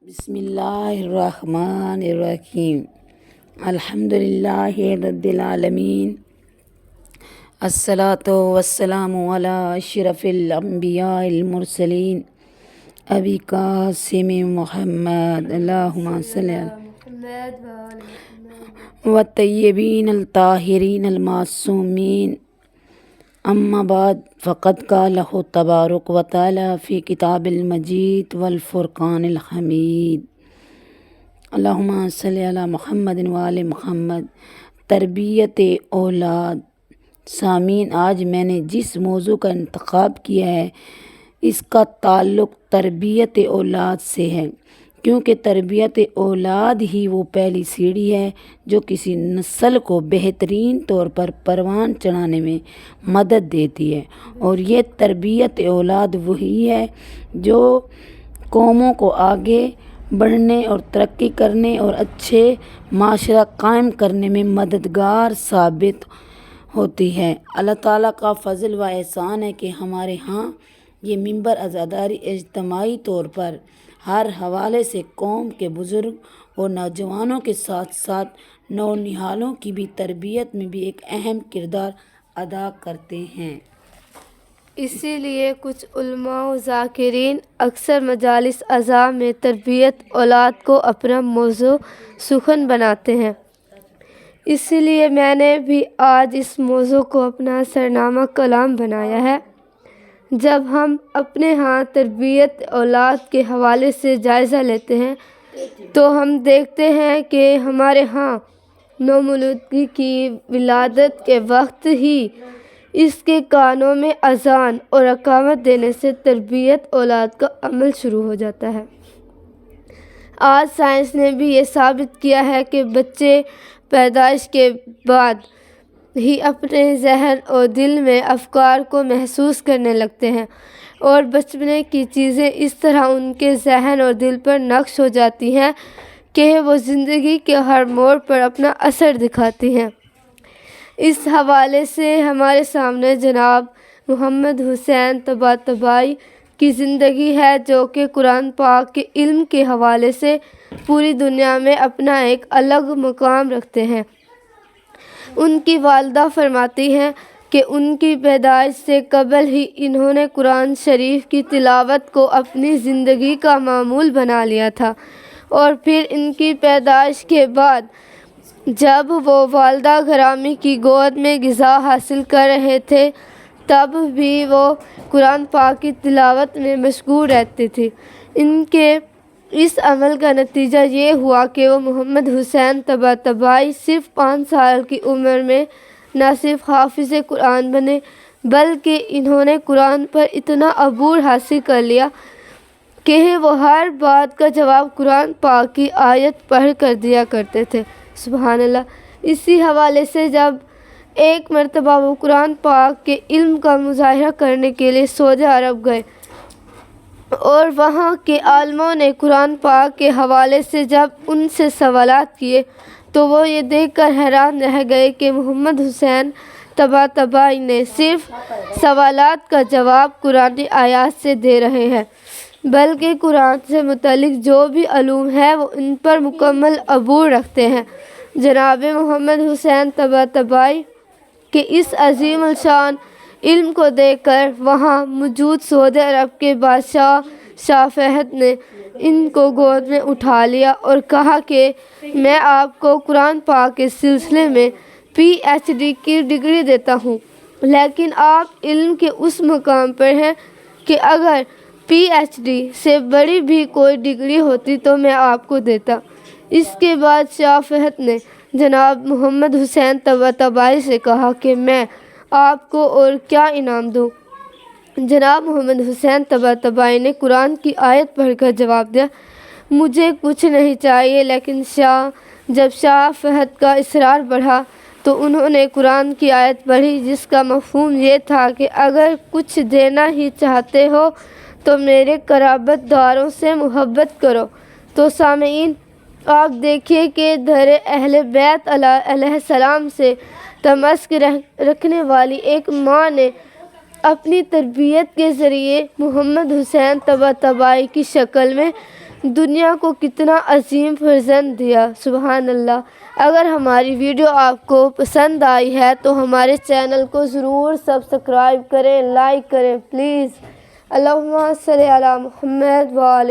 بسم اللہ الرحمن الرحیم الحمدللہ رب العالمین الصلاۃ والسلام علی اشرف الانبیاء المرسلین ابی قاسم محمد اللہم صلی علی والطیبین الطاہرین المعصومین اما بعد فقد قالہ تبارک و تعالی فی کتاب المجید والفرقان الحمید اللہم صلی علی محمد وآل محمد۔ تربیت اولاد۔ سامعین، آج میں نے جس موضوع کا انتخاب کیا ہے اس کا تعلق تربیت اولاد سے ہے، کیونکہ تربیت اولاد ہی وہ پہلی سیڑھی ہے جو کسی نسل کو بہترین طور پر پروان چڑھانے میں مدد دیتی ہے، اور یہ تربیت اولاد وہی ہے جو قوموں کو آگے بڑھنے اور ترقی کرنے اور اچھے معاشرہ قائم کرنے میں مددگار ثابت ہوتی ہے۔ اللہ تعالیٰ کا فضل و احسان ہے کہ ہمارے ہاں یہ منبر عزاداری اجتماعی طور پر ہر حوالے سے قوم کے بزرگ اور نوجوانوں کے ساتھ ساتھ نونہالوں کی بھی تربیت میں بھی ایک اہم کردار ادا کرتے ہیں۔ اسی لیے کچھ علماء و ذاکرین اکثر مجالس اعضاء میں تربیت اولاد کو اپنا موضوع سخن بناتے ہیں۔ اسی لیے میں نے بھی آج اس موضوع کو اپنا سرنامہ کلام بنایا ہے۔ جب ہم اپنے ہاں تربیت اولاد کے حوالے سے جائزہ لیتے ہیں تو ہم دیکھتے ہیں کہ ہمارے ہاں نومولود کی ولادت کے وقت ہی اس کے کانوں میں اذان اور اقامت دینے سے تربیت اولاد کا عمل شروع ہو جاتا ہے۔ آج سائنس نے بھی یہ ثابت کیا ہے کہ بچے پیدائش کے بعد ہی اپنے ذہن اور دل میں افکار کو محسوس کرنے لگتے ہیں، اور بچپنے کی چیزیں اس طرح ان کے ذہن اور دل پر نقش ہو جاتی ہیں کہ وہ زندگی کے ہر موڑ پر اپنا اثر دکھاتی ہیں۔ اس حوالے سے ہمارے سامنے جناب محمد حسین طباطبائی کی زندگی ہے، جو کہ قرآن پاک کے علم کے حوالے سے پوری دنیا میں اپنا ایک الگ مقام رکھتے ہیں۔ ان کی والدہ فرماتی ہیں کہ ان کی پیدائش سے قبل ہی انہوں نے قرآن شریف کی تلاوت کو اپنی زندگی کا معمول بنا لیا تھا، اور پھر ان کی پیدائش کے بعد جب وہ والدہ گرامی کی گود میں غذا حاصل کر رہے تھے تب بھی وہ قرآن پاک کی تلاوت میں مشغول رہتی تھی۔ ان کے اس عمل کا نتیجہ یہ ہوا کہ وہ محمد حسین طباطبائی صرف 5 سال کی عمر میں نہ صرف حافظ قرآن بنے بلکہ انہوں نے قرآن پر اتنا عبور حاصل کر لیا کہ وہ ہر بات کا جواب قرآن پاک کی آیت پڑھ کر دیا کرتے تھے۔ سبحان اللہ۔ اسی حوالے سے جب ایک مرتبہ وہ قرآن پاک کے علم کا مظاہرہ کرنے کے لیے سعودی عرب گئے، اور وہاں کے عالموں نے قرآن پاک کے حوالے سے جب ان سے سوالات کیے تو وہ یہ دیکھ کر حیران رہ گئے کہ محمد حسین طباطبائی نے صرف سوالات کا جواب قرآنی آیات سے دے رہے ہیں، بلکہ قرآن سے متعلق جو بھی علوم ہے وہ ان پر مکمل عبور رکھتے ہیں۔ جناب محمد حسین طباطبائی کے اس عظیم الشان علم کو دیکھ کر وہاں موجود سعودی عرب کے بادشاہ شاہ فہد نے ان کو گود میں اٹھا لیا اور کہا کہ میں آپ کو قرآن پاک کے سلسلے میں PhD کی ڈگری دیتا ہوں، لیکن آپ علم کے اس مقام پر ہیں کہ اگر PhD سے بڑی بھی کوئی ڈگری ہوتی تو میں آپ کو دیتا۔ اس کے بعد شاہ فہد نے جناب محمد حسین طباطبائی سے کہا کہ میں آپ کو اور کیا انعام دوں۔ جناب محمد حسین طباطبائی نے قرآن کی آیت پڑھ کر جواب دیا، مجھے کچھ نہیں چاہیے، لیکن جب شاہ فہد کا اصرار بڑھا تو انہوں نے قرآن کی آیت پڑھی جس کا مفہوم یہ تھا کہ اگر کچھ دینا ہی چاہتے ہو تو میرے قرابت داروں سے محبت کرو۔ تو سامعین، آپ دیکھیے کہ در اہل بیت علیہ السلام سے تمسک رکھنے والی ایک ماں نے اپنی تربیت کے ذریعے محمد حسین طباطبائی کی شکل میں دنیا کو کتنا عظیم فرزند دیا، سبحان اللہ۔ اگر ہماری ویڈیو آپ کو پسند آئی ہے تو ہمارے چینل کو ضرور سبسکرائب کریں، لائک کریں پلیز۔ اللہم صلی علی محمد وآلہ